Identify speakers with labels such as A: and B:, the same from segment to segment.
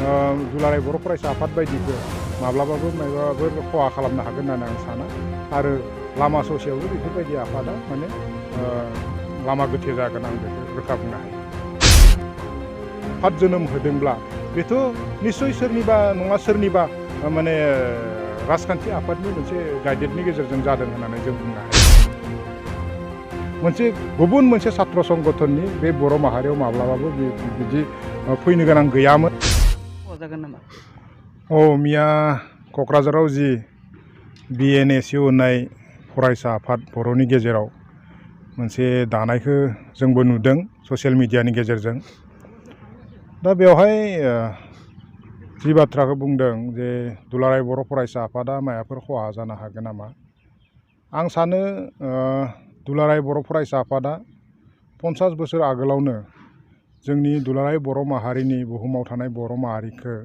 A: दुलाराय बर' फरायसा आफाद बायदिखौ माब्लाबाबो माबाफोर खहा खालामनो हागोन होननानै आं साना आरो लामा ससेयावबो बेफोरबायदि आफादा माने लामा गोथे जागोन आं बेखौ रोखा बुंनो हायो। आफाद जोनोम होदोंब्ला बेथ' निस्सय सोरनिबा नङा सोरनिबा माने राजखान्थि आफादनि मोनसे गाइडेडनि गेजेरजों जादों होननानै जों बुंनो हायो। गुबुन मोनसे सात्र संगठननि बे बर' माहारियाव माब्लाबाबो बिदि फैनो गोनां गैयामोन। मिया क'क्राझाराव जि BNSU होननाय फरायसा आफाद बर'नि गेजेराव मोनसे दानायखौ जोंबो नुदों ससियेल मिडियानि गेजेरजों। दा बेवहाय जि बाथ्राखौ बुंदों जे दुलाराय बर' फरायसा आफादा मायाफोर खहा जानो हागोन नामा, आं सानो दुलाराय बर' फरायसा आफादा 50 बोसोर आगोलावनो जोंनि दुलाराय बर' माहारिनि बुहुमाव थानाय बर' माहारिखौ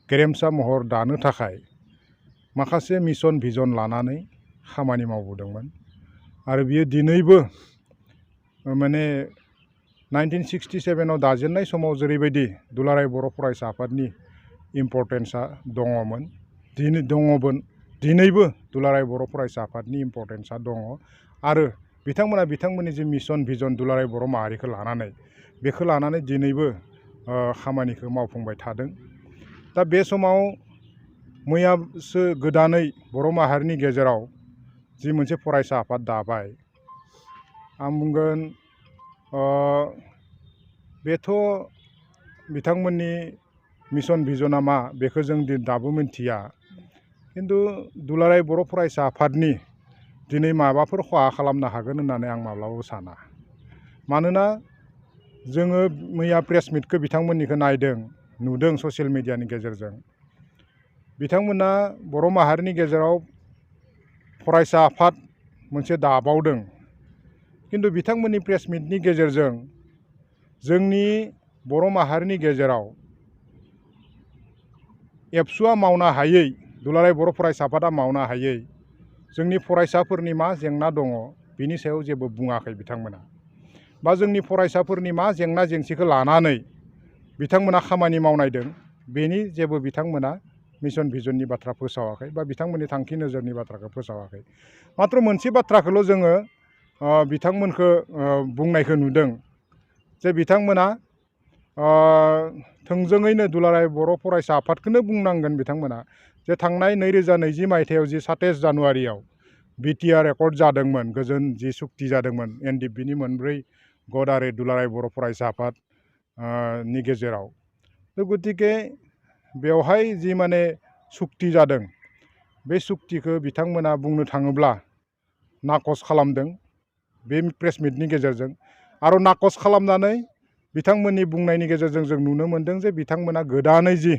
A: गेरेमसा महर दानो थाखाय माखासे मिशन भिजन लानानै खामानि मावबोदोंमोन आरो बियो दिनैबो माने 1967आव दाजेननाय समाव जेरैबायदि दुलाराय बर' फरायसा आफादनि इम्पर्टेन्सा दङमोन दिनैबो दुलाराय बर' फरायसा आफादनि इम्पर्टेन्सा दङ आरो बिथांमोननि जि मिशन भिजन दुलाराय बर' माहारिखौ लानानै बेखौ लानानै दिनैबो खामानिखौ मावफुंबाय थादों। दा बे समाव मैयासो गोदानै बर' माहारिनि गेजेराव जि मोनसे फरायसा आफाद दाबाय, आं बुंगोन बेथ' बिथांमोननि मिशन भिजना मा बेखौ जों दाबो मिन्थिया, खिन्थु दुलाराय बर' फरायसा आफादनि दिनै माबाफोर खहा खालामनो हागोन होननानै आं माब्लाबाबो साना। मानोना जोङो मैया प्रेस मिटखौ बिथांमोननिखौ नुदों ससियेल मिडियानि गेजेरजों। बिथांमोना बर' माहारिनि गेजेराव फरायसा आफाद मोनसे दाबावदों, खिन्थु बिथांमोननि प्रेस मिटनि गेजेरजों जोंनि बर' माहारिनि गेजेराव एबसुआ मावनो हायै, दुलाराय बर' फरायसा आफादा मावनो हायै जोंनि फरायसाफोरनि मा जेंना दङ बिनि सायाव जेबो बुङाखै बिथांमोना, बा जोंनि फरायसाफोरनि मा जेंना जेंसिखौ लानानै बिथांमोना खामानि मावनायदों बेनि जेबो बिथांमोना मिशन भिजननि बाथ्रा फोसावाखै बा बिथांमोननि थांखि नोजोरनि बाथ्राखौ फोसावाखै। मात्र मोनसे बाथ्राखौल' जोङो बिथांमोनखौ बुंनायखौ नुदों जे बिथांमोना थोंजोङैनो दुलाराय बर' फरायसा आफादखौनो बुंनांगोन बिथांमोना जे थांनाय 2020 मायथाइयाव जि 27 जानुवारियाव BTR एकर्ड जादोंमोन, गोजोन जि सुक्ति जादोंमोन NDP-नि मोनब्रै गट आरो दुलाराय बर' फरायसा आफाद नि गेजेराव। गतिके बेवहाय जि माने सुक्ति जादों बे सुक्तिखौ बिथांमोना बुंनो थाङोब्ला नाकच खालामदों बे प्रेस मिटनि गेजेरजों, आरो नाकच खालामनानै बिथांमोननि बुंनायनि गेजेरजों जों नुनो मोन्दों जे बिथांमोना गोदानै जि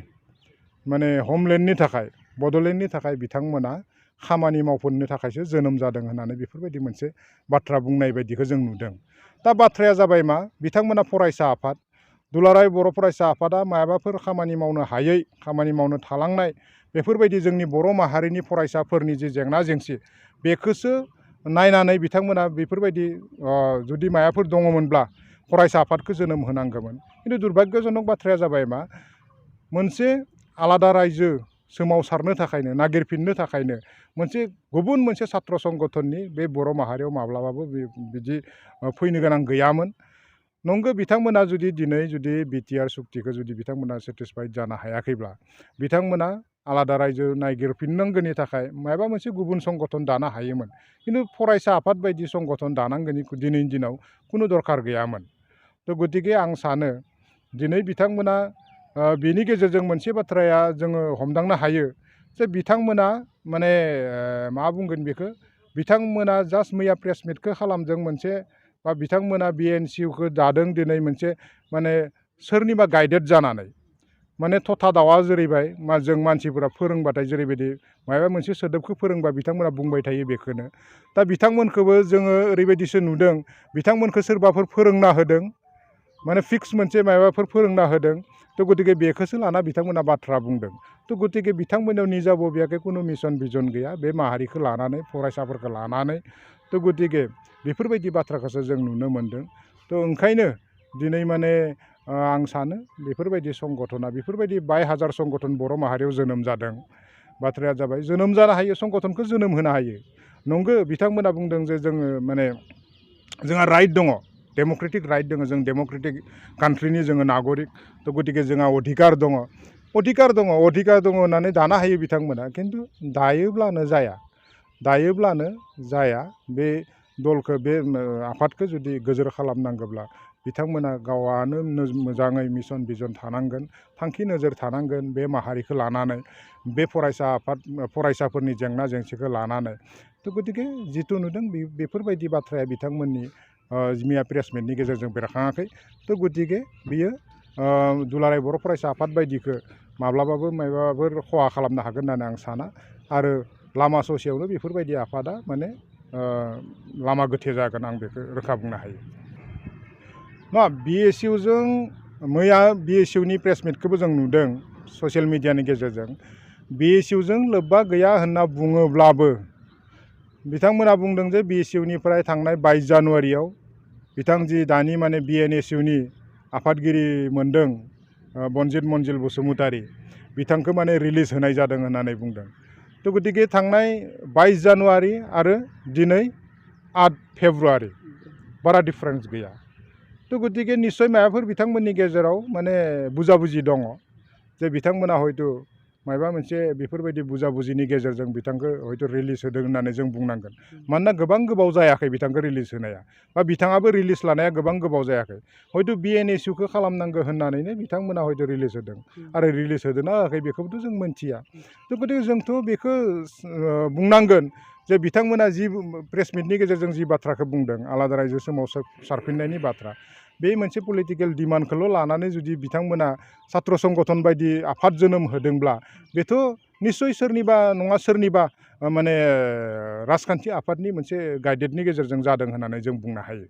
A: माने हमलेण्डनि थाखाय बड'लेण्डनि थाखाय बिथांमोना खामानि मावफिननो थाखायसो जोनोम जादों होननानै बेफोरबायदि मोनसे बाथ्रा बुंनाय बायदिखौ जों नुदों। दा बाथ्राया जाबाय मा, बिथांमोना फरायसा आफाद, दुलाराय बर' फरायसा आफादा मायाबाफोर खामानि मावनो हायै, खामानि मावनो थालांनाय बेफोरबायदि जोंनि बर' माहारिनि फरायसाफोरनि जि जेंना जेंसि बेखौसो नायनानै बिथांमोना बेफोरबायदि जुदि मायाफोर दङमोनब्ला फरायसा आफादखौ जोनोम होनांगौमोन। खिन्थु दुर्भाग्यजनक बाथ्राया जाबाय मा, मोनसे आलादा रायजो सोमावसारनो थाखायनो नागिरफिननो थाखायनो गुबुन मोनसे सात्र संगठननि बे बर' माहारियाव माब्लाबाबो बिदि फैनो गोनां गैयामोन। नंगौ, बिथांमोना दिनै BTR सुक्तिखौ बिथांमोना सेटिसफाइड जानो हायाखैब्ला बिथांमोना आलादा रायजो नागिरफिननांगौनि थाखाय माबा मोनसे गुबुन संगठन दानो हायोमोन, खिन्थु फरायसा आफाद बायदि संगठन दानांगौनि दिनैनि दिनाव खुनु दरखार गैयामोन। गतिके आं सानो दिनै बिथांमोना बेनि गेजेरजों मोनसे बाथ्राया जोङो हमदांनो हायो जे बिथांमोना माने मा बुंगोन बेखौ, बिथांमोना जास्ट मैया प्रेस मिटखौ खालामदों मोनसे, बा बिथांमोना BNCUखौ दादों दिनै मोनसे माने सोरनिबा गाइडेड जानानै, माने थथा दाउआ जेरैबाय जों मानसिफोरा फोरोंबाथाय जेरैबायदि माबा मोनसे सोदोबखौ फोरोंबा बिथांमोना बुंबाय थायो बेखौनो। दा बिथांमोनखौबो जोङो ओरैबायदिसो नुदों, बिथांमोनखौ सोरबाफोर फोरोंना होदों, माने फिक्स मोनसे माबाफोर फोरोंना होदों। गतिके बेखौसो लाना बिथांमोना बाथ्रा बुंदों। गतिके बिथांमोननियाव निजा बबेयाखै खुनु मिशन भिजन गैया बे माहारिखौ लानानै, फरायसाफोरखौ लानानै। गतिके बेफोरबायदि बाथ्राखौसो जों नुनो मोन्दों। ओंखायनो दिनै माने आं सानो बेफोरबायदि संगठना बेफोरबायदि 22,000 संगठन बर' माहारियाव जोनोम जादों। बाथ्राया जाबाय जोनोम जानो हायो, संगठनखौ जोनोम होनो हायो। नंगौ बिथांमोना बुंदों जे जोङो माने जोंहा राइट दङ, डेम'क्रेटिक राइट दङ, जों डेम'क्रेटिक कान्ट्रिनि जोङो नागरिक, थ' गतिके जोंहा अधिकार दङ होननानै दानो हायो बिथांमोना, खिन्थु दायोब्लानो जाया बे दलखौ बे आफादखौ जुदि गोजोर खालामनांगौब्ला बिथांमोना गावआनो मोजाङै मिसन भिजन थानांगोन, थांखि नोजोर थानांगोन बे माहारिखौ लानानै, बे फरायसाफोरनि जेंना जेंसिखौ लानानै। थ' गतिके जिथु नुदों बेफोरबायदि बाथ्राया बिथांमोननि मिया प्रेस मिटनि गेजेरजों बेरखाङाखै। थ' गतिके बियो दुलाराय बर' फरायसा आफाद बायदिखौ माब्लाबाबो माबाफोर खहा खालामनो हागोन होननानै आं साना। आरो लामा ससेयावनो बेफोरबायदि आफादा माने लामा गोथे जागोन, आं बेखौ रोखा बुंनो हायो। नङा, BSUजों मैया BSUनि प्रेस मिटखौबो जों नुदों ससियेल मिडियानि गेजेरजों। BSUजों लोब्बा गैया होनना बुङोब्लाबो बिथांमोना बुंदों जे BSUनिफ्राय थांनाय 22 जानुवारियाव जि दानि माने BNSUनि आफादगिरि मोनदों बनजित मन्जिल बसुमतारी, बिथांखौ माने रिलिज होनाय जादों होननानै बुंदों। थ' गतिके थांनाय 22 जानुवारि आरो दिनै 8 फेब्रुवारि बारा डिफारेन्स गैया। थ' गतिके निस्सय माबाफोर बिथांमोननि गेजेराव माने बुजाबुजि दङ, जे बिथांमोना हयथ' माबा मोनसे बेफोरबायदि बुजाबुजिनि गेजेरजों बिथांखौ हयथ' रिलिज होदों होननानै जों बुंनांगोन। मानोना गोबां गोबाव जायाखै बिथांखौ रिलिज होनाया, बा बिथाङाबो रिलिज लानाया गोबां गोबाव जायाखै। हयथ' BNSUखौ खालामनांगौ होननानैनो बिथांमोना हयथ' रिलिज होदों, आरो रिलिज होदोंना होआखै बेखौबोथ' जों मोनथिया। थ' गतिके जोंथ' बेखौ बुंनांगोन जे बिथांमोना जि प्रेस मिटनि गेजेरजों जि बाथ्राखौ बुंदों, आलादा रायजो सोमावसारफिननायनि बाथ्रा, बे मोनसे पलिटिकेल डिमान्डखौल' लानानै जुदि बिथांमोना सात्र संगठन बायदि आफाद जोनोम होदोंब्ला बेथ' निस्सय सोरनिबा नङा सोरनिबा माने राजखान्थि आफादनि मोनसे गाइडेडनि गेजेरजों जादों होननानै जों बुंनो हायो।